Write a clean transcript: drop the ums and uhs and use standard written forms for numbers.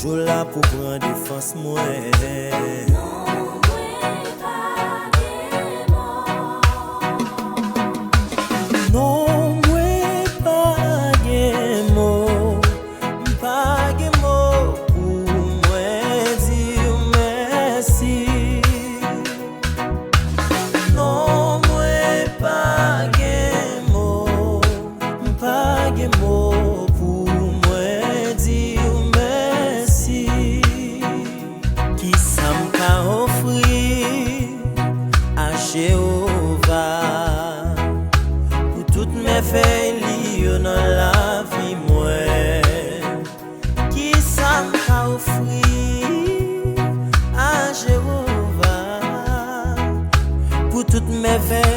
toujours là pour prendre défense moi. Non, Mwen Pa Gen Mo, Pa Gen Mo pour moi dire merci. Non, Mwen Pa Gen Mo, Pa Gen Mo pour moi dire merci. Kisa Ka Ofri à Jewova. Tout Mèvèy Nan Lavi Mwen. Kisa Ka Ofri à Jewova. Pour tout Mèvèy